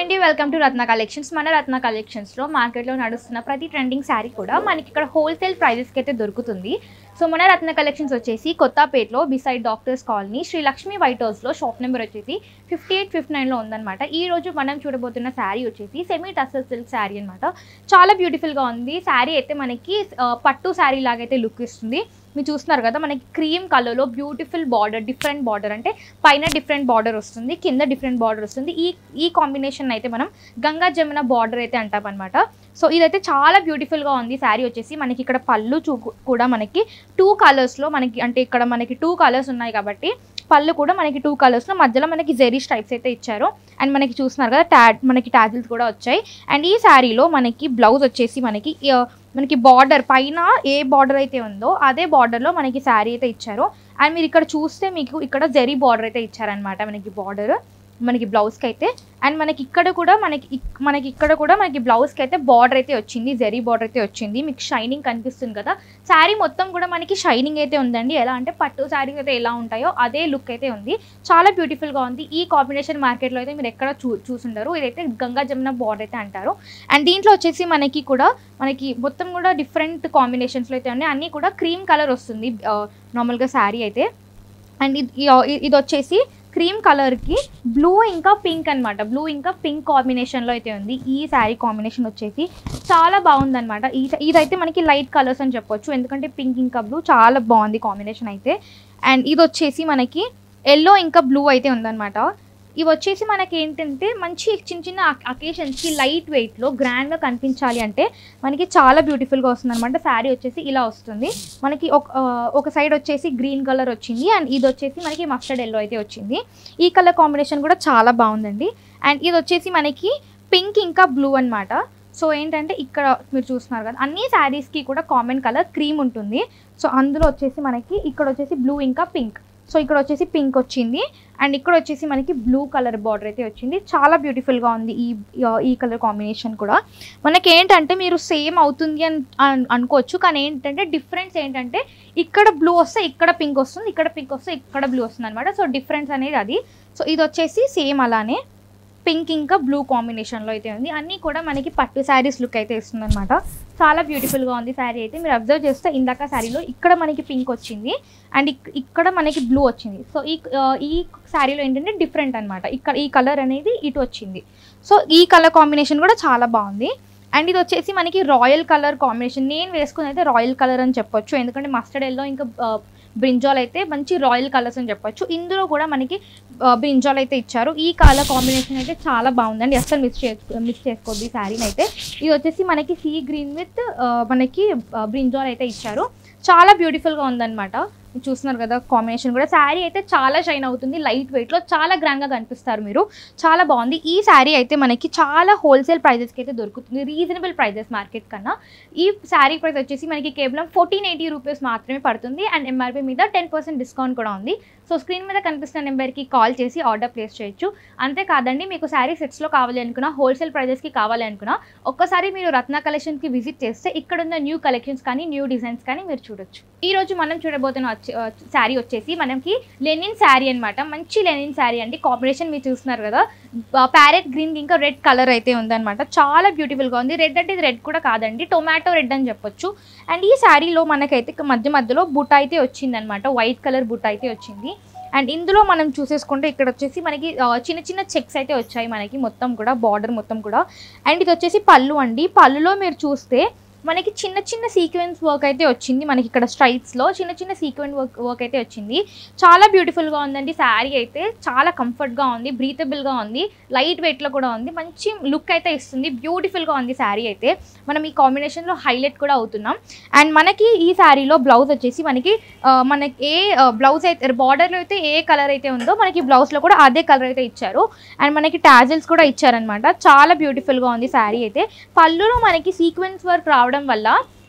అండి welcome to Ratna collections. మన రత్న కలెక్షన్స్లో మార్కెట్లో నడుస్తున్న ప్రతి ట్రెండింగ్ శారీ కూడా మనకి ఇక్కడ హోల్సేల్ ప్రైజెస్కి అయితే దొరుకుతుంది. సో మన రత్న కలెక్షన్స్ వచ్చేసి కొత్తపేటలో beside doctors colony Shri Lakshmi white హౌస్లో షాప్ నెంబర్ వచ్చేసి 5859లో ఉందన్నమాట. ఈ రోజు మనం చూడబోతున్న శారీ వచ్చేసి సెమీ టసర్ సిల్క్ శారీ అనమాట. చాలా బ్యూటిఫుల్గా ఉంది శారీ అయితే. మనకి పట్టు శారీ లాగైతే లుక్ ఇస్తుంది. మీరు చూస్తున్నారు కదా, మనకి క్రీమ్ కలర్లో బ్యూటిఫుల్ బార్డర్, డిఫరెంట్ బార్డర్, అంటే పైన డిఫరెంట్ బార్డర్ వస్తుంది, కింద డిఫరెంట్ బార్డర్ వస్తుంది. ఈ కాంబినేషన్ అయితే మనం గంగా జమున బార్డర్ అయితే అంటాం అనమాట. సో ఇదైతే చాలా బ్యూటిఫుల్గా ఉంది శారీ వచ్చేసి. మనకి ఇక్కడ పళ్ళు కూడా మనకి 2 కలర్స్లో మనకి, అంటే ఇక్కడ మనకి 2 కలర్స్ ఉన్నాయి కాబట్టి పళ్ళు కూడా మనకి 2 కలర్స్లో మధ్యలో మనకి జెరీ స్ట్రైప్స్ అయితే ఇచ్చారు. అండ్ మనకి చూస్తున్నారు కదా మనకి టాజిల్స్ కూడా వచ్చాయి. అండ్ ఈ శారీలో మనకి బ్లౌజ్ వచ్చేసి మనకి బార్డర్ పైన ఏ బార్డర్ అయితే ఉందో అదే బార్డర్లో మనకి శారీ అయితే ఇచ్చారు. అండ్ మీరు ఇక్కడ చూస్తే మీకు ఇక్కడ జెరీ బార్డర్ అయితే ఇచ్చారనమాట మనకి బార్డర్ మనకి బ్లౌజ్కి అయితే. అండ్ మనకి ఇక్కడ కూడా మనకి బ్లౌజ్కి అయితే బార్డర్ అయితే వచ్చింది, జెరీ బార్డర్ అయితే వచ్చింది. మీకు షైనింగ్ కనిపిస్తుంది కదా, శారీ మొత్తం కూడా మనకి షైనింగ్ అయితే ఉందండి. ఎలా అంటే పట్టు శారీస్ అయితే ఎలా ఉంటాయో అదే లుక్ అయితే ఉంది. చాలా బ్యూటిఫుల్గా ఉంది. ఈ కాంబినేషన్ మార్కెట్లో అయితే మీరు ఎక్కడ చూసుంటారు. ఇదైతే గంగా జమున బార్డర్ అయితే అంటారు. అండ్ దీంట్లో వచ్చేసి మనకి మొత్తం కూడా డిఫరెంట్ కాంబినేషన్స్లో అయితే ఉన్నాయి. అన్నీ కూడా క్రీమ్ కలర్ వస్తుంది నార్మల్గా శారీ అయితే. అండ్ ఇది వచ్చేసి క్రీమ్ కలర్కి బ్లూ ఇంకా పింక్ అనమాట. బ్లూ ఇంకా పింక్ కాంబినేషన్లో అయితే ఉంది. ఈ శారీ కాంబినేషన్ వచ్చేసి చాలా బాగుందన్నమాట. ఇదైతే మనకి లైట్ కలర్స్ అని చెప్పొచ్చు, ఎందుకంటే పింక్ ఇంకా బ్లూ చాలా బాగుంది కాంబినేషన్ అయితే. అండ్ ఇది వచ్చేసి మనకి ఎల్లో ఇంకా బ్లూ అయితే ఉందన్నమాట. ఇవి వచ్చేసి మనకి ఏంటంటే మంచి చిన్న అకేషన్స్కి లైట్ వెయిట్లో గ్రాండ్గా కనిపించాలి అంటే మనకి చాలా బ్యూటిఫుల్గా వస్తుంది అనమాట. శారీ వచ్చేసి ఇలా వస్తుంది. మనకి ఒక సైడ్ వచ్చేసి గ్రీన్ కలర్ వచ్చింది. అండ్ ఇది వచ్చేసి మనకి మస్టర్డ్ ఎల్లో అయితే వచ్చింది. ఈ కలర్ కాంబినేషన్ కూడా చాలా బాగుందండి. అండ్ ఇది వచ్చేసి మనకి పింక్ ఇంకా బ్లూ అనమాట. సో ఏంటంటే ఇక్కడ మీరు చూస్తున్నారు కదా, అన్ని శారీస్కి కూడా కామన్ కలర్ క్రీమ్ ఉంటుంది. సో అందులో వచ్చేసి మనకి ఇక్కడ వచ్చేసి బ్లూ ఇంకా పింక్, సో ఇక్కడ వచ్చేసి పింక్ వచ్చింది. అండ్ ఇక్కడ వచ్చేసి మనకి బ్లూ కలర్ బార్డర్ అయితే వచ్చింది. చాలా బ్యూటిఫుల్గా ఉంది ఈ కలర్ కాంబినేషన్ కూడా. మనకి ఏంటంటే మీరు సేమ్ అవుతుంది అని అనుకోవచ్చు, కానీ ఏంటంటే డిఫరెన్స్ ఏంటంటే ఇక్కడ బ్లూ వస్తే ఇక్కడ పింక్ వస్తుంది, ఇక్కడ పింక్ వస్తే ఇక్కడ బ్లూ వస్తుంది అనమాట. సో డిఫరెన్స్ అనేది అది. సో ఇది వచ్చేసి సేమ్ అలానే పింక్ ఇంకా బ్లూ కాంబినేషన్లో అయితే ఉంది. అన్నీ కూడా మనకి పట్టు శారీస్ లుక్ అయితే ఇస్తుంది అనమాట. చాలా బ్యూటిఫుల్గా ఉంది శారీ అయితే. మీరు అబ్జర్వ్ చేస్తే ఇందాక శారీలో ఇక్కడ మనకి పింక్ వచ్చింది అండ్ ఇక్కడ మనకి బ్లూ వచ్చింది. సో ఈ శారీలో ఏంటంటే డిఫరెంట్ అనమాట. ఇక్కడ ఈ కలర్ అనేది ఇటు వచ్చింది. సో ఈ కలర్ కాంబినేషన్ కూడా చాలా బాగుంది. అండ్ ఇది వచ్చేసి మనకి రాయల్ కలర్ కాంబినేషన్. నేను వేసుకుని అయితే రాయల్ కలర్ అని చెప్పొచ్చు, ఎందుకంటే మస్టర్డ్ ఎల్లో ఇంకా బ్రింజాల్ అయితే మంచి రాయల్ కలర్స్ అని చెప్పొచ్చు. ఇందులో కూడా మనకి బ్రింజాల్ అయితే ఇచ్చారు. ఈ కలర్ కాంబినేషన్ అయితే చాలా బాగుందండి, అస్సలు మిస్ చేసుకోవద్దు ఈ శారీని అయితే. ఇది వచ్చేసి మనకి సీ గ్రీన్ విత్ మనకి బ్రింజాల్ అయితే ఇచ్చారు. చాలా బ్యూటిఫుల్గా ఉందన్నమాట. చూస్తున్నారు కదా కాంబినేషన్ కూడా. శారీ అయితే చాలా షైన్ అవుతుంది, లైట్ వెయిట్లో చాలా గ్రాండ్గా కనిపిస్తారు మీరు. చాలా బాగుంది. ఈ శారీ అయితే మనకి చాలా హోల్సేల్ ప్రైజెస్కి అయితే దొరుకుతుంది, రీజనబుల్ ప్రైజెస్ మార్కెట్ కన్నా. ఈ శారీ ప్రైస్ వచ్చేసి మనకి కేవలం 1480 రూపీస్ మాత్రమే పడుతుంది. అండ్ ఎంఆర్పీ మీద 10% డిస్కౌంట్ కూడా ఉంది. సో స్క్రీన్ మీద కనిపిస్తున్న నెంబర్కి కాల్ చేసి ఆర్డర్ ప్లేస్ చేయొచ్చు. అంతేకాదండి, మీకు శారీ సెట్స్లో కావాలి అనుకున్నా, హోల్సేల్ ప్రైజెస్కి కావాలి అనుకున్నా, ఒక్కసారి మీరు రత్న కలెక్షన్కి విజిట్ చేస్తే ఇక్కడున్న న్యూ కలెక్షన్స్ కానీ న్యూ డిజైన్స్ కానీ మీరు చూడొచ్చు. ఈ రోజు మనం చూడబోతున్న శారీ వచ్చేసి మనకి లెనిన్ శారీ అనమాట. మంచి లెనిన్ శారీ అండి. కాంబినేషన్ మీరు చూస్తున్నారు కదా, ప్యారెట్ గ్రీన్ ఇంకా రెడ్ కలర్ అయితే ఉందన్నమాట. చాలా బ్యూటిఫుల్గా ఉంది. రెడ్ అంటే ఇది రెడ్ కూడా కాదండి, టొమాటో రెడ్ అని చెప్పొచ్చు. అండ్ ఈ శారీలో మనకైతే మధ్యలో బుట్ట అయితే వచ్చిందనమాట, వైట్ కలర్ బుట్ట అయితే వచ్చింది. అండ్ ఇందులో మనం చూసేసుకుంటే ఇక్కడ వచ్చేసి మనకి చిన్న చెక్స్ అయితే వచ్చాయి మనకి మొత్తం కూడా, బార్డర్ మొత్తం కూడా. అండ్ ఇది వచ్చేసి పళ్ళు అండి. పళ్ళులో మీరు చూస్తే మనకి చిన్న సీక్వెన్స్ వర్క్ అయితే వచ్చింది. మనకి ఇక్కడ స్ట్రైప్స్లో చిన్న సీక్వెన్స్ వర్క్ అయితే వచ్చింది. చాలా బ్యూటిఫుల్గా ఉందండి శారీ అయితే. చాలా కంఫర్ట్గా ఉంది, బ్రీతబుల్గా ఉంది, లైట్ వెయిట్లో కూడా ఉంది. మంచి లుక్ అయితే ఇస్తుంది. బ్యూటిఫుల్గా ఉంది శారీ అయితే. మనం ఈ కాంబినేషన్లో హైలైట్ కూడా అవుతున్నాం. అండ్ మనకి ఈ శారీలో బ్లౌజ్ వచ్చేసి మనకి ఏ బ్లౌజ్ అయితే బార్డర్లో అయితే ఏ కలర్ అయితే ఉందో మనకి బ్లౌజ్లో కూడా అదే కలర్ అయితే ఇచ్చారు. అండ్ మనకి టాజిల్స్ కూడా ఇచ్చారనమాట. చాలా బ్యూటిఫుల్గా ఉంది శారీ అయితే. పళ్ళులో మనకి సీక్వెన్స్ వర్క్ రావడం వల్ల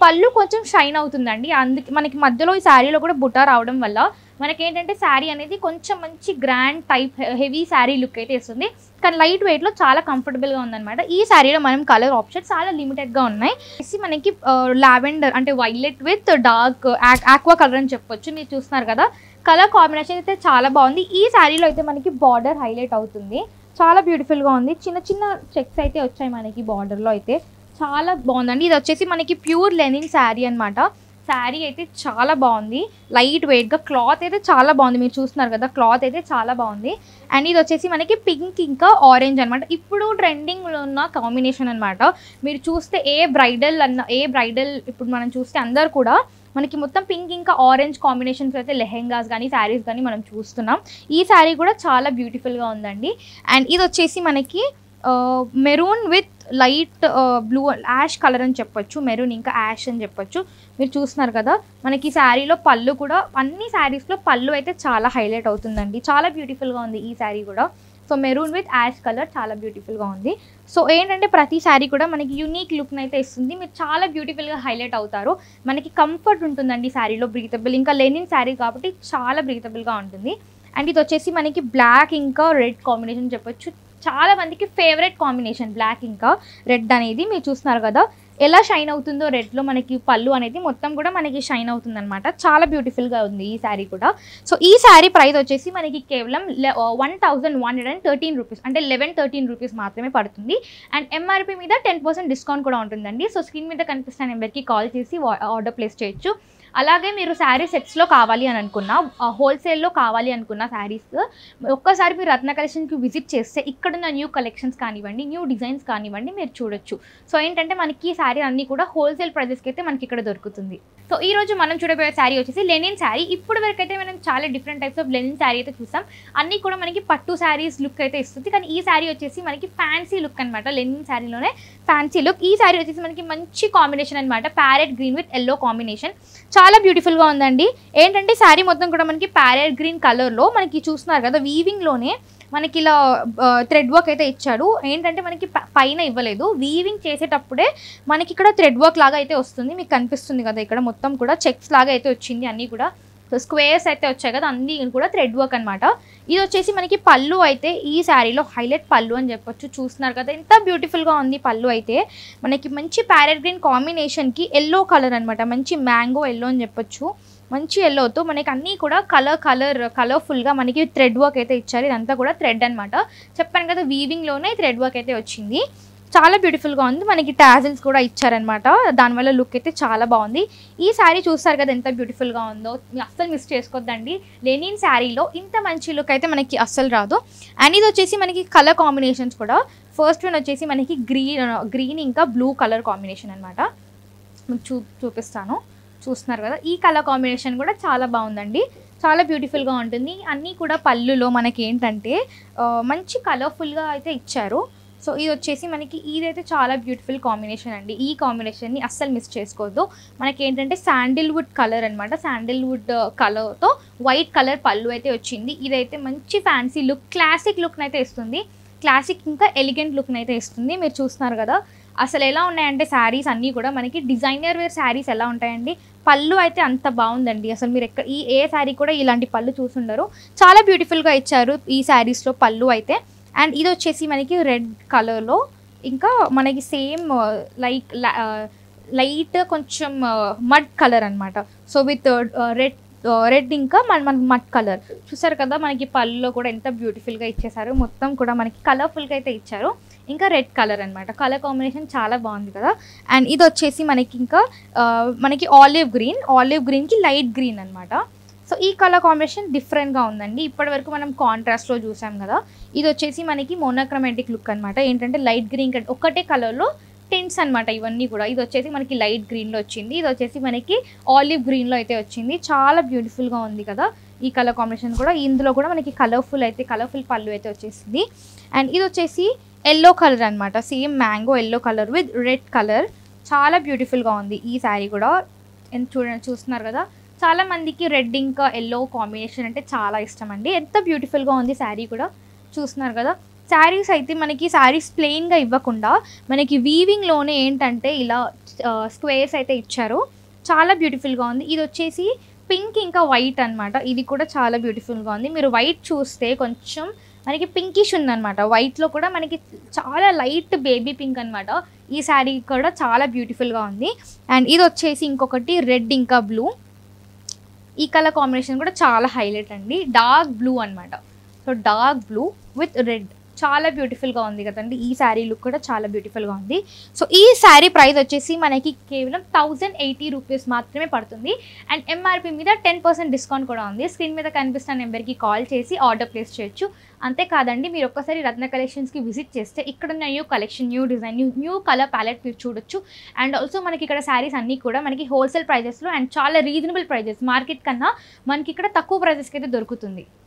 పళ్ళు కొంచెం షైన్ అవుతుందండి. అందుకే మనకి మధ్యలో ఈ శారీలో కూడా బుట్ట రావడం వల్ల మనకేంటంటే శారీ అనేది కొంచెం మంచి grand type heavy sari look అయితే ఇస్తుంది. కానీ లైట్ వెయిట్లో చాలా కంఫర్టబుల్గా ఉందన్నమాట. ఈ శారీలో మనం కలర్ ఆప్షన్స్ చాలా లిమిటెడ్గా ఉన్నాయి. మనకి లావెండర్ అంటే violet with dark aqua colour అని చెప్పొచ్చు. మీరు చూస్తున్నారు కదా, కలర్ కాంబినేషన్ అయితే చాలా బాగుంది. ఈ శారీలో అయితే మనకి బార్డర్ హైలైట్ అవుతుంది. చాలా బ్యూటిఫుల్గా ఉంది. చిన్న చిన్న చెక్స్ అయితే వచ్చాయి మనకి బార్డర్లో అయితే, చాలా బాగుందండి. ఇది వచ్చేసి మనకి ప్యూర్ లెనిన్ శారీ అనమాట. శారీ అయితే చాలా బాగుంది, లైట్ వెయిట్గా, క్లాత్ అయితే చాలా బాగుంది. మీరు చూస్తున్నారు కదా, క్లాత్ అయితే చాలా బాగుంది. అండ్ ఇది వచ్చేసి మనకి పింక్ ఇంకా ఆరెంజ్ అనమాట, ఇప్పుడు ట్రెండింగ్లో ఉన్న కాంబినేషన్ అనమాట. మీరు చూస్తే ఏ బ్రైడల్ ఇప్పుడు మనం చూస్తే అందరు కూడా మనకి మొత్తం పింక్ ఇంకా ఆరెంజ్ కాంబినేషన్స్ అయితే లెహెంగాస్ కానీ శారీస్ కానీ మనం చూస్తున్నాం. ఈ శారీ కూడా చాలా బ్యూటిఫుల్గా ఉందండి. అండ్ ఇది వచ్చేసి మనకి maroon with light blue ash colour అని చెప్పొచ్చు, మెరూన్ ఇంకా యాష్ అని చెప్పొచ్చు. మీరు చూస్తున్నారు కదా, మనకి శారీలో పళ్ళు కూడా, అన్ని శారీస్లో పళ్ళు అయితే చాలా హైలైట్ అవుతుందండి. చాలా బ్యూటిఫుల్గా ఉంది ఈ శారీ కూడా. So maroon with ash colour చాలా బ్యూటిఫుల్గా ఉంది. సో ఏంటంటే ప్రతి శారీ కూడా మనకి యూనిక్ లుక్ని అయితే ఇస్తుంది. మీరు చాలా బ్యూటిఫుల్గా హైలైట్ అవుతారు. మనకి కంఫర్ట్ ఉంటుందండి శారీలో, బ్రీతబుల్, ఇంకా లెనిన్ శారీ కాబట్టి చాలా బ్రీతబుల్గా ఉంటుంది. అండ్ ఇది వచ్చేసి మనకి బ్లాక్ ఇంకా రెడ్ కాంబినేషన్ చెప్పొచ్చు. చాలా మందికి ఫేవరెట్ కాంబినేషన్ బ్లాక్ ఇంకా రెడ్ అనేది. మీరు చూస్తున్నారు కదా ఎలా షైన్ అవుతుందో రెడ్లో, మనకి పళ్ళు అనేది మొత్తం కూడా మనకి షైన్ అవుతుంది అనమాట. చాలా బ్యూటిఫుల్గా ఉంది ఈ శారీ కూడా. సో ఈ శారీ ప్రైస్ వచ్చేసి మనకి కేవలం 1113 రూపీస్, అంటే 1113 రూపీస్ మాత్రమే పడుతుంది. అండ్ ఎంఆర్పి మీద 10% డిస్కౌంట్ కూడా ఉంటుందండి. సో స్క్రీన్ మీద కనిపిస్తున్న నెంబర్కి కాల్ చేసి ఆర్డర్ ప్లేస్ చేయొచ్చు. అలాగే మీరు శారీ సెట్స్లో కావాలి అని అనుకున్నా, హోల్సేల్లో కావాలి అనుకున్న శారీస్ ఒక్కసారి మీరు రత్న కలెక్షన్కి విజిట్ చేస్తే ఇక్కడున్న న్యూ కలెక్షన్స్ కానివ్వండి, న్యూ డిజైన్స్ కానివ్వండి మీరు చూడొచ్చు. సో ఏంటంటే మనకి ఈ శారీ అన్నీ కూడా హోల్సేల్ ప్రైజెస్కి అయితే మనకి ఇక్కడ దొరుకుతుంది. సో ఈ రోజు మనం చూడబోయే శారీ వచ్చేసి లెనిన్ శారీ. ఇప్పుడు వరకు అయితే మనం చాలా different types of linen sari అయితే చూసాం. అన్నీ కూడా మనకి పట్టు శారీస్ లుక్ అయితే ఇస్తుంది. కానీ ఈ శారీ వచ్చేసి మనకి ఫ్యాన్సీ లుక్ అనమాట. లెనిన్ శారీలోనే ఫ్యాన్సీ లుక్. ఈ శారీ వచ్చేసి మనకి మంచి కాంబినేషన్ అనమాట, parrot green with yellow combination. చాలా బ్యూటిఫుల్గా ఉందండి. ఏంటంటే శారీ మొత్తం కూడా మనకి ప్యారెట్ గ్రీన్ కలర్లో మనకి చూస్తున్నారు కదా, వీవింగ్లోనే మనకి ఇలా థ్రెడ్ వర్క్ అయితే ఇచ్చాడు. ఏంటంటే మనకి పైన ఇవ్వలేదు, వీవింగ్ చేసేటప్పుడే మనకి ఇక్కడ థ్రెడ్ వర్క్ లాగా అయితే వస్తుంది. మీకు కనిపిస్తుంది కదా, ఇక్కడ మొత్తం కూడా చెక్స్ లాగా అయితే వచ్చింది, అన్నీ కూడా స్క్వేర్స్ అయితే వచ్చాయి కదా, అన్నీ కూడా థ్రెడ్ వర్క్ అనమాట. ఇది వచ్చేసి మనకి పళ్ళు అయితే ఈ శారీలో హైలైట్ పళ్ళు అని చెప్పొచ్చు. చూస్తున్నారు కదా ఎంత బ్యూటిఫుల్గా ఉంది పళ్ళు అయితే. మనకి మంచి ప్యారెట్ గ్రీన్ కాంబినేషన్కి ఎల్లో కలర్ అనమాట, మంచి మ్యాంగో ఎల్లో అని చెప్పొచ్చు. మంచి ఎల్లోతో మనకి అన్నీ కూడా కలర్ఫుల్గా మనకి థ్రెడ్ వర్క్ అయితే ఇచ్చారు. ఇదంతా కూడా థ్రెడ్ అనమాట. చెప్పాను కదా, వీవింగ్లోనే థ్రెడ్ వర్క్ అయితే వచ్చింది. చాలా బ్యూటిఫుల్గా ఉంది. మనకి టాజిల్స్ కూడా ఇచ్చారనమాట, దానివల్ల లుక్ అయితే చాలా బాగుంది. ఈ శారీ చూస్తారు కదా ఎంత బ్యూటిఫుల్గా ఉందో, అస్సలు మిస్ చేసుకోవద్దండి. లెనిన్ శారీలో ఇంత మంచి లుక్ అయితే మనకి అస్సలు రాదు. అండ్ ఇది వచ్చేసి మనకి కలర్ కాంబినేషన్స్ కూడా, ఫస్ట్ వన్ వచ్చేసి మనకి గ్రీన్ ఇంకా బ్లూ కలర్ కాంబినేషన్ అనమాట. చూపిస్తాను. చూస్తున్నారు కదా, ఈ కలర్ కాంబినేషన్ కూడా చాలా బాగుందండి. చాలా బ్యూటిఫుల్గా ఉంటుంది. అన్నీ కూడా పళ్ళులో మనకి ఏంటంటే మంచి కలర్ఫుల్గా అయితే ఇచ్చారు. సో ఇది వచ్చేసి మనకి ఇదైతే చాలా బ్యూటిఫుల్ కాంబినేషన్ అండి. ఈ కాంబినేషన్ని అస్సలు మిస్ చేసుకోవద్దు. మనకి ఏంటంటే శాండిల్వుడ్ కలర్ అనమాట, శాండిల్వుడ్ కలర్తో వైట్ కలర్ పళ్ళు అయితే వచ్చింది. ఇదైతే మంచి ఫ్యాన్సీ లుక్, క్లాసిక్ లుక్ని అయితే ఇస్తుంది. క్లాసిక్ ఇంకా ఎలిగెంట్ లుక్ని అయితే ఇస్తుంది. మీరు చూస్తున్నారు కదా అసలు ఎలా ఉన్నాయంటే శారీస్ అన్నీ కూడా మనకి డిజైనర్ వేర్ శారీస్ ఎలా ఉంటాయండి. పళ్ళు అయితే అంత బాగుందండి. అసలు మీరు ఏ శారీ కూడా ఇలాంటి పళ్ళు చూసుండరు. చాలా బ్యూటిఫుల్గా ఇచ్చారు ఈ శారీస్లో పళ్ళు అయితే. అండ్ ఇది వచ్చేసి మనకి రెడ్ కలర్లో, ఇంకా మనకి సేమ్ లైట్ కొంచెం మడ్ కలర్ అనమాట. సో విత్ రెడ్ ఇంకా మనకి మడ్ కలర్. చూసారు కదా మనకి పళ్ళులో కూడా ఎంత బ్యూటిఫుల్గా ఇచ్చేసారు. మొత్తం కూడా మనకి కలర్ఫుల్గా అయితే ఇచ్చారు. ఇంకా రెడ్ కలర్ అనమాట, కలర్ కాంబినేషన్ చాలా బాగుంది కదా. అండ్ ఇది వచ్చేసి మనకి ఇంకా మనకి ఆలివ్ గ్రీన్కి లైట్ గ్రీన్ అనమాట. సో ఈ కలర్ కాంబినేషన్ డిఫరెంట్గా ఉందండి. ఇప్పటి వరకు మనం కాంట్రాస్ట్లో చూసాం కదా, ఇది వచ్చేసి మనకి మోనోక్రోమాటిక్ లుక్ అనమాట. ఏంటంటే లైట్ గ్రీన్ ఒకటే కలర్లో టింట్స్ అనమాట ఇవన్నీ కూడా. ఇది వచ్చేసి మనకి లైట్ గ్రీన్లో వచ్చింది, ఇది వచ్చేసి మనకి ఆలివ్ గ్రీన్లో అయితే వచ్చింది. చాలా బ్యూటిఫుల్గా ఉంది కదా ఈ కలర్ కాంబినేషన్ కూడా. ఇందులో కూడా మనకి కలర్ఫుల్ పళ్ళు అయితే వచ్చేసింది. అండ్ ఇది వచ్చేసి ఎల్లో కలర్ అనమాట, same mango yellow colour with red colour. చాలా బ్యూటిఫుల్గా ఉంది ఈ శారీ కూడా. చూస్తున్నారు కదా, చాలా మందికి రెడ్ ఇంకా ఎల్లో కాంబినేషన్ అంటే చాలా ఇష్టం అండి. ఎంత బ్యూటిఫుల్గా ఉంది శారీ కూడా. చూస్తున్నారు కదా, శారీస్ అయితే మనకి శారీస్ ప్లెయిన్గా ఇవ్వకుండా మనకి వీవింగ్లోనే ఏంటంటే ఇలా స్క్వేర్స్ అయితే ఇచ్చారు. చాలా బ్యూటిఫుల్గా ఉంది. ఇది వచ్చేసి పింక్ ఇంకా వైట్ అనమాట. ఇది కూడా చాలా బ్యూటిఫుల్గా ఉంది. మీరు వైట్ చూస్తే కొంచెం మనకి పింకిష్ ఉందన్నమాట. వైట్లో కూడా మనకి చాలా లైట్ బేబీ పింక్ అనమాట. ఈ శారీ కూడా చాలా బ్యూటిఫుల్గా ఉంది. అండ్ ఇది వచ్చేసి ఇంకొకటి రెడ్ ఇంకా బ్లూ. ఈ కలర్ కాంబినేషన్ కూడా చాలా హైలైట్ అండి. డార్క్ బ్లూ అనమాట. So dark blue with red చాలా బ్యూటిఫుల్గా ఉంది కదండి. ఈ శారీ లుక్ కూడా చాలా బ్యూటిఫుల్గా ఉంది. సో ఈ శారీ ప్రైస్ వచ్చేసి మనకి కేవలం 1080 రూపీస్ మాత్రమే పడుతుంది. అండ్ ఎంఆర్పి మీద 10% డిస్కౌంట్ కూడా ఉంది. స్క్రీన్ మీద కనిపిస్తున్న నెంబర్కి కాల్ చేసి ఆర్డర్ ప్లేస్ చేయొచ్చు. అంతేకాదండి, మీరు ఒక్కసారి రత్న కలెక్షన్స్కి విజిట్ చేస్తే ఇక్కడున్న new collection, new design, new colour palette మీరు చూడొచ్చు. అండ్ ఆల్సో మనకి ఇక్కడ శారీస్ అన్నీ కూడా మనకి హోల్సేల్ ప్రైజెస్లో అండ్ చాలా రీజనబుల్ ప్రైజెస్, మార్కెట్ కన్నా మనకి ఇక్కడ తక్కువ ప్రైజెస్కి అయితే దొరుకుతుంది.